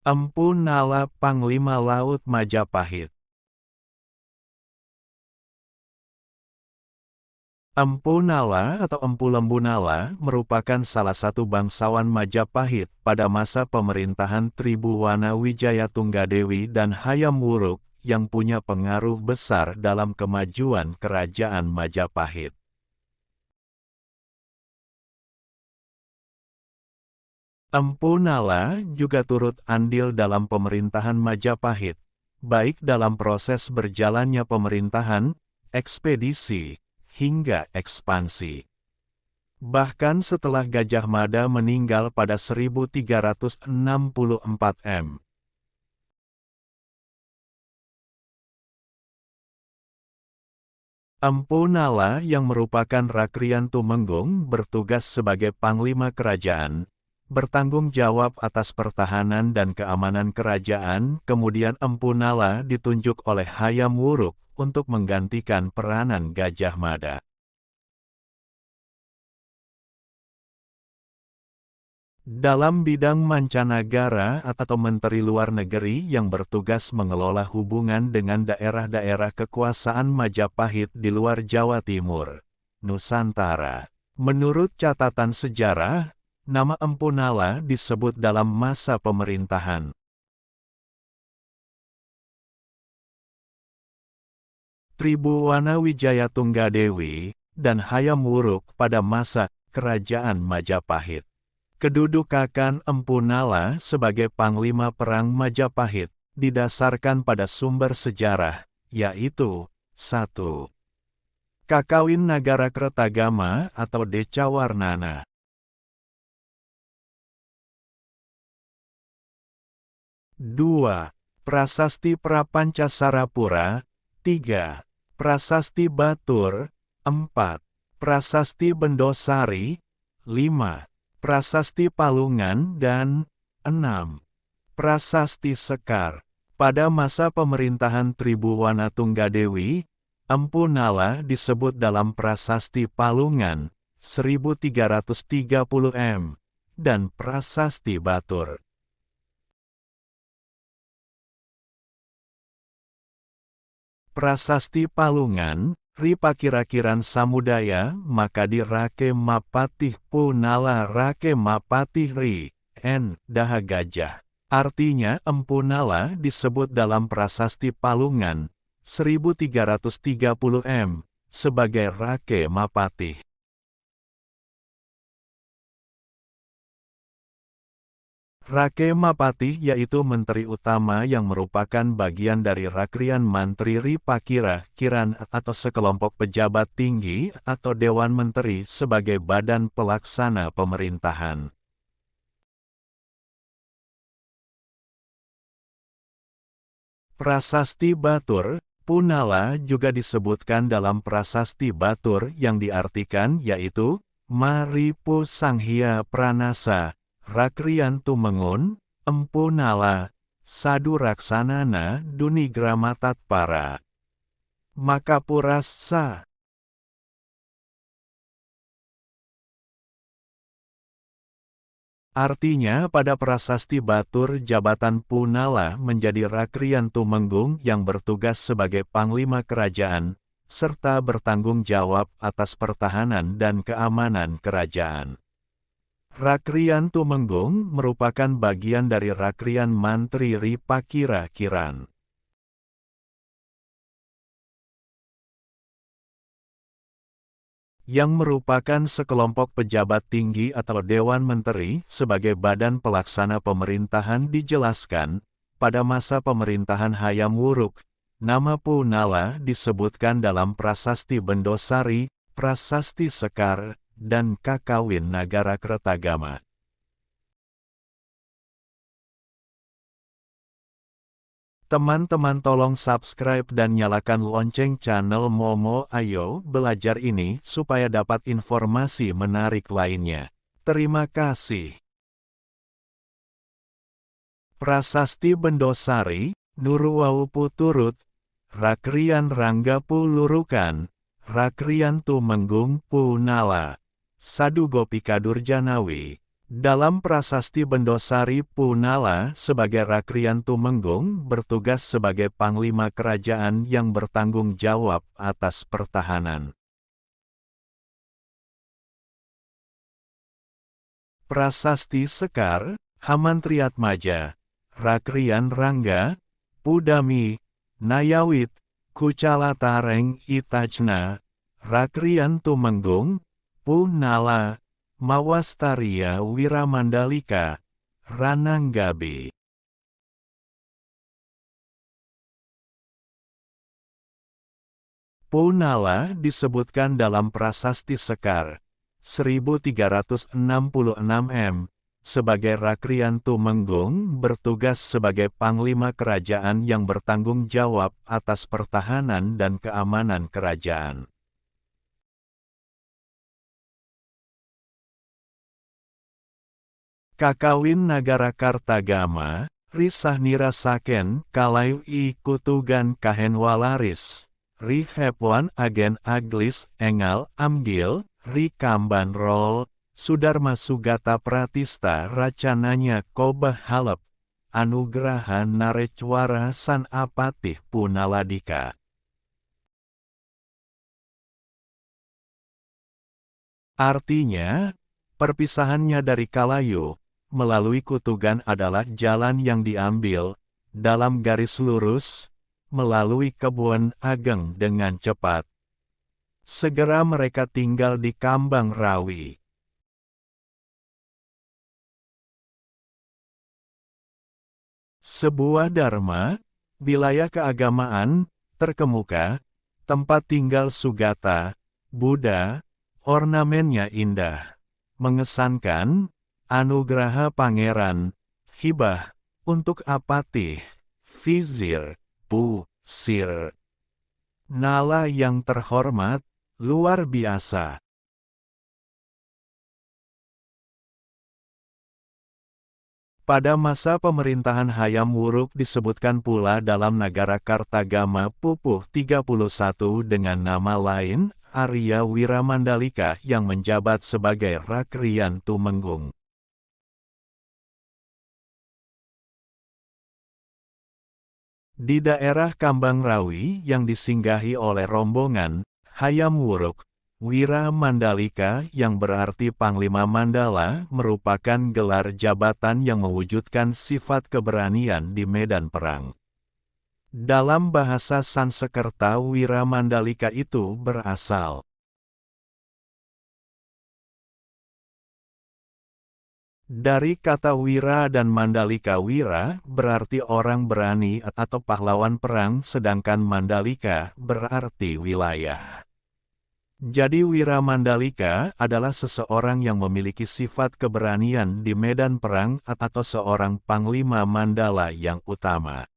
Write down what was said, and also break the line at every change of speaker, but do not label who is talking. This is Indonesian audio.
Empu Nala Panglima Laut Majapahit. Empu Nala atau Empu Lembu Nala merupakan salah satu bangsawan Majapahit pada masa pemerintahan Tribhuwana Wijayatunggadewi dan Hayam Wuruk yang punya pengaruh besar dalam kemajuan kerajaan Majapahit. Empu Nala juga turut andil dalam pemerintahan Majapahit, baik dalam proses berjalannya pemerintahan, ekspedisi, hingga ekspansi. Bahkan setelah Gajah Mada meninggal pada 1364 m. Empu Nala yang merupakan Rakrian Tumenggung bertugas sebagai Panglima Kerajaan, bertanggung jawab atas pertahanan dan keamanan kerajaan. Kemudian Empu Nala ditunjuk oleh Hayam Wuruk untuk menggantikan peranan Gajah Mada. Dalam bidang mancanagara atau Menteri Luar Negeri yang bertugas mengelola hubungan dengan daerah-daerah kekuasaan Majapahit di luar Jawa Timur, Nusantara. Menurut catatan sejarah, nama Empu Nala disebut dalam masa pemerintahan Tribhuwana Wijayatunggadewi dan Hayam Wuruk pada masa Kerajaan Majapahit. Kedudukan Empu Nala sebagai Panglima Perang Majapahit didasarkan pada sumber sejarah, yaitu 1. Kakawin Nagarakretagama atau Decawarnana. 2. Prasasti Prapancasarapura. 3. Prasasti Batur. 4. Prasasti Bendosari. 5. Prasasti Palungan dan 6. Prasasti Sekar. Pada masa pemerintahan Tribhuwana Tunggadewi, Empu Nala disebut dalam Prasasti Palungan 1330 m dan Prasasti Batur. Prasasti Palungan, Ripakira-kiran Samudaya, Makadi Rake Mapatih Pu Nala Rake Mapatih Ri, N. Daha Gajah. Artinya Empu Nala disebut dalam Prasasti Palungan, 1330 m, sebagai Rake Mapatih. Rake Mapatih yaitu menteri utama yang merupakan bagian dari Rakrian Mantri Ripakira-kiran atau sekelompok pejabat tinggi atau Dewan Menteri sebagai badan pelaksana pemerintahan. Prasasti Batur, Pu Nala juga disebutkan dalam Prasasti Batur yang diartikan yaitu, Maripu Sanghya Pranasa, Rakrian Tumengun, Empu Nala, Sadu Raksanana Dunigramatatpara. Makapurasa. Artinya pada Prasasti Batur jabatan Pu Nala menjadi Rakrian Tumenggung yang bertugas sebagai Panglima Kerajaan, serta bertanggung jawab atas pertahanan dan keamanan kerajaan. Rakrian Tumenggung merupakan bagian dari Rakrian Mantri Ripakira-kiran. Yang merupakan sekelompok pejabat tinggi atau Dewan Menteri sebagai badan pelaksana pemerintahan dijelaskan, pada masa pemerintahan Hayam Wuruk, nama Pu Nala disebutkan dalam Prasasti Bendosari, Prasasti Sekar, dan Kakawin Nagarakretagama. Teman-teman tolong subscribe dan nyalakan lonceng channel Momo Ayo Belajar ini supaya dapat informasi menarik lainnya. Terima kasih. Prasasti Bendosari, Nuruwaupu Turut, Rakrian Ranggapu Lurukan, Rakrian Tumenggung Pu Nala, Sadu Gopika Durjanawi, Dalam prasasti Bendosari Punala sebagai Rakrian Tumenggung bertugas sebagai panglima kerajaan yang bertanggung jawab atas pertahanan. Prasasti Sekar, Hamantriatmaja, Rakrian Rangga, Pudami, Nayawit, Kucalatareng Itajna, Rakrian Tumenggung, Punala, Mawastaria Wiramandalika, Rananggabe. Punala disebutkan dalam Prasasti Sekar, 1366 m, sebagai Rakrian Tumenggung bertugas sebagai panglima kerajaan yang bertanggung jawab atas pertahanan dan keamanan kerajaan. Kakawin Nagara Kartagama, risah nirasaken kalayu I kutugan kahenwalaris, ri hepwan agen aglis engal amgil, ri kamban rol, Sudarma Sugata Pratista racananya kobah halep, anugraha narecwara san apatih punaladika. Artinya, perpisahannya dari Kalayu melalui kutugan adalah jalan yang diambil, dalam garis lurus, melalui kebun ageng dengan cepat. Segera mereka tinggal di Kambang Rawi. Sebuah dharma, wilayah keagamaan, terkemuka, tempat tinggal Sugata, Buddha, ornamennya indah, mengesankan, anugraha pangeran, hibah, untuk apatih, vizir, pusir. Nala yang terhormat, luar biasa. Pada masa pemerintahan Hayam Wuruk disebutkan pula dalam Nagara Kartagama Pupuh 31 dengan nama lain, Arya Wiramandalika yang menjabat sebagai Rakrian Tumenggung. Di daerah Kambang Rawi yang disinggahi oleh rombongan Hayam Wuruk, Wiramandalika yang berarti Panglima Mandala merupakan gelar jabatan yang mewujudkan sifat keberanian di medan perang. Dalam bahasa Sansekerta Wiramandalika itu berasal dari kata wira dan Mandalika wira berarti orang berani atau pahlawan perang sedangkan Mandalika berarti wilayah. Jadi Wiramandalika adalah seseorang yang memiliki sifat keberanian di medan perang atau seorang panglima Mandala yang utama.